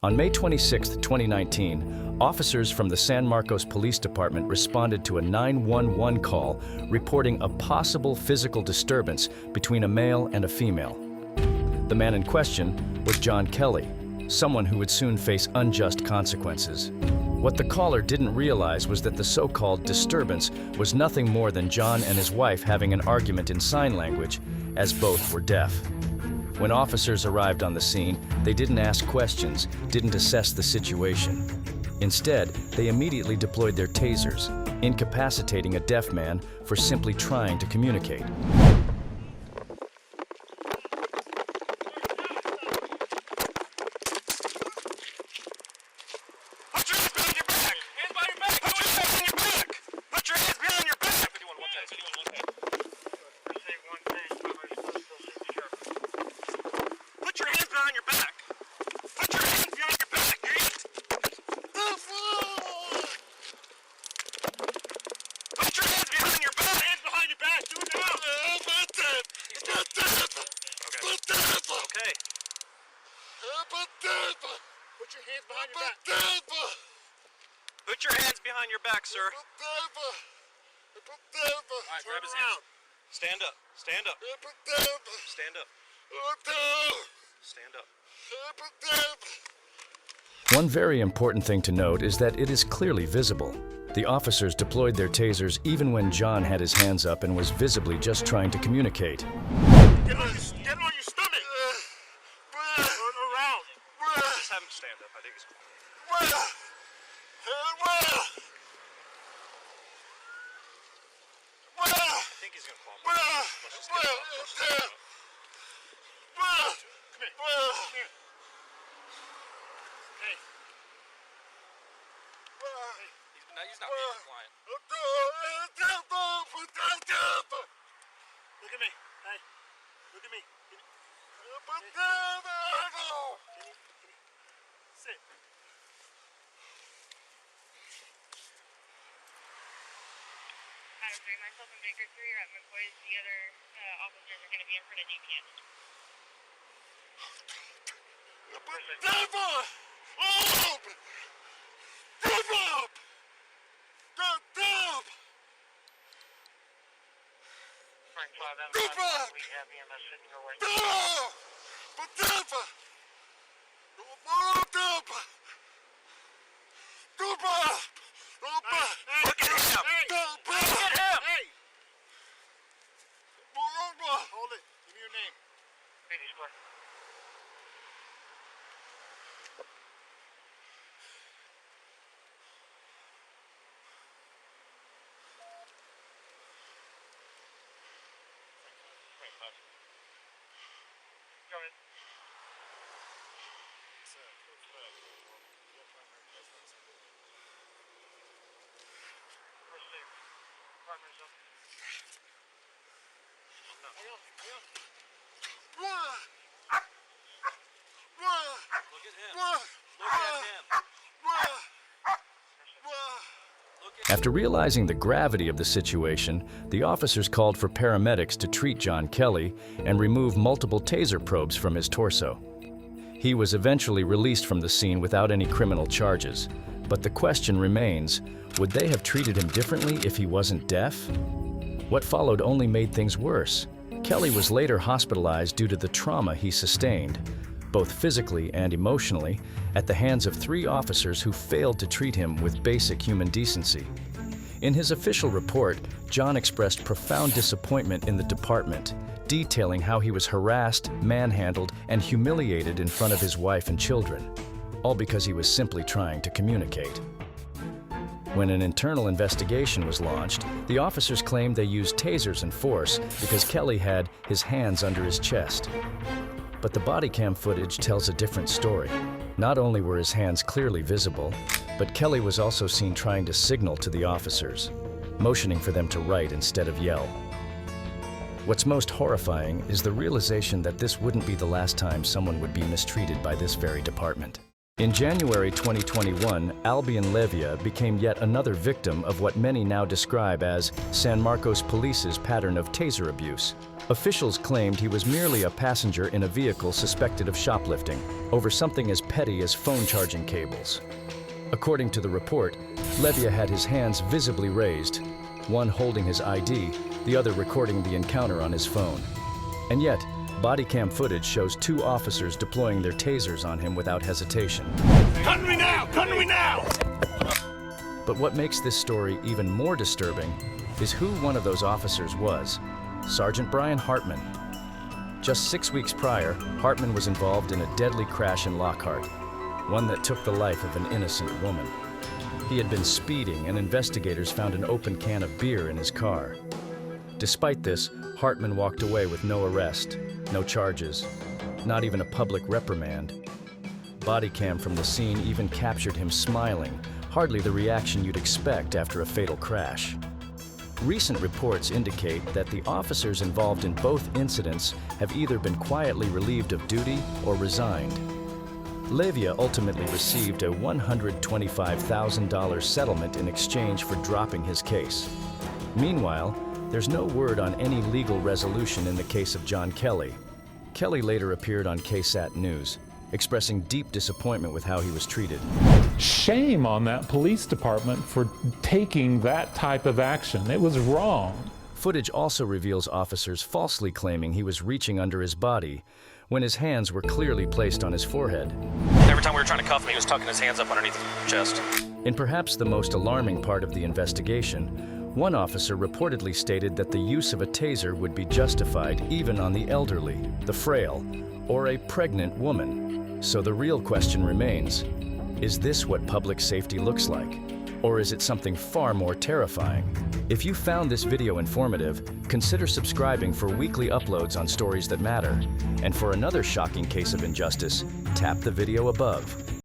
On May 26, 2019, officers from the San Marcos Police Department responded to a 911 call reporting a possible physical disturbance between a male and a female. The man in question was John Kelly, someone who would soon face unjust consequences. What the caller didn't realize was that the so-called disturbance was nothing more than John and his wife having an argument in sign language, as both were deaf. When officers arrived on the scene, they didn't ask questions, didn't assess the situation. Instead, they immediately deployed their tasers, incapacitating a deaf man for simply trying to communicate. Put your hands behind your back. Put your hands behind your back, sir. Alright, grab his hands. Stand up. Stand up. Stand up. Stand up. One very important thing to note is that it is clearly visible. The officers deployed their tasers even when John had his hands up and was visibly just trying to communicate. Get on your stomach. Turn around. Just have him stand up. I think he's cool. I think he's gonna fall. Let's just get him up. Come here. Come here. Hey. He's not being compliant. Look at me. Hey. Look at me. Sit. I'm doing myself in Baker 3 or at McCoy's. The other officers are going to be in front of DPS. Frank 5M, we have EMS sitting your way. Look at him! Hold it. Give me your name. Baby Square. Go ahead. Partners up. Look at him. Look at him. After realizing the gravity of the situation, the officers called for paramedics to treat John Kelly and remove multiple taser probes from his torso. He was eventually released from the scene without any criminal charges. But the question remains, would they have treated him differently if he wasn't deaf? What followed only made things worse. Kelly was later hospitalized due to the trauma he sustained, both physically and emotionally, at the hands of 3 officers who failed to treat him with basic human decency. In his official report, John expressed profound disappointment in the department, detailing how he was harassed, manhandled, and humiliated in front of his wife and children, all because he was simply trying to communicate. When an internal investigation was launched, the officers claimed they used tasers and force because Kelly had his hands under his chest. But the body cam footage tells a different story. Not only were his hands clearly visible, but Kelly was also seen trying to signal to the officers, motioning for them to write instead of yell. What's most horrifying is the realization that this wouldn't be the last time someone would be mistreated by this very department. In January 2021, Albion Levia became yet another victim of what many now describe as San Marcos Police's pattern of taser abuse. Officials claimed he was merely a passenger in a vehicle suspected of shoplifting over something as petty as phone charging cables. According to the report, Levia had his hands visibly raised, one holding his ID, the other recording the encounter on his phone. And yet, body cam footage shows 2 officers deploying their tasers on him without hesitation. Gun me now! Gun me now! But what makes this story even more disturbing is who one of those officers was: Sergeant Brian Hartman. Just 6 weeks prior, Hartman was involved in a deadly crash in Lockhart, one that took the life of an innocent woman. He had been speeding, and investigators found an open can of beer in his car. Despite this, Hartman walked away with no arrest, no charges, not even a public reprimand. Body cam from the scene even captured him smiling, hardly the reaction you'd expect after a fatal crash. Recent reports indicate that the officers involved in both incidents have either been quietly relieved of duty or resigned. Levia ultimately received a $125,000 settlement in exchange for dropping his case. Meanwhile, there's no word on any legal resolution in the case of John Kelly. Kelly later appeared on KSAT News, expressing deep disappointment with how he was treated. Shame on that police department for taking that type of action. It was wrong. Footage also reveals officers falsely claiming he was reaching under his body when his hands were clearly placed on his forehead. Every time we were trying to cuff him, he was tucking his hands up underneath his chest. In perhaps the most alarming part of the investigation, one officer reportedly stated that the use of a taser would be justified even on the elderly, the frail, or a pregnant woman. So the real question remains, is this what public safety looks like? Or is it something far more terrifying? If you found this video informative, consider subscribing for weekly uploads on stories that matter. And for another shocking case of injustice, tap the video above.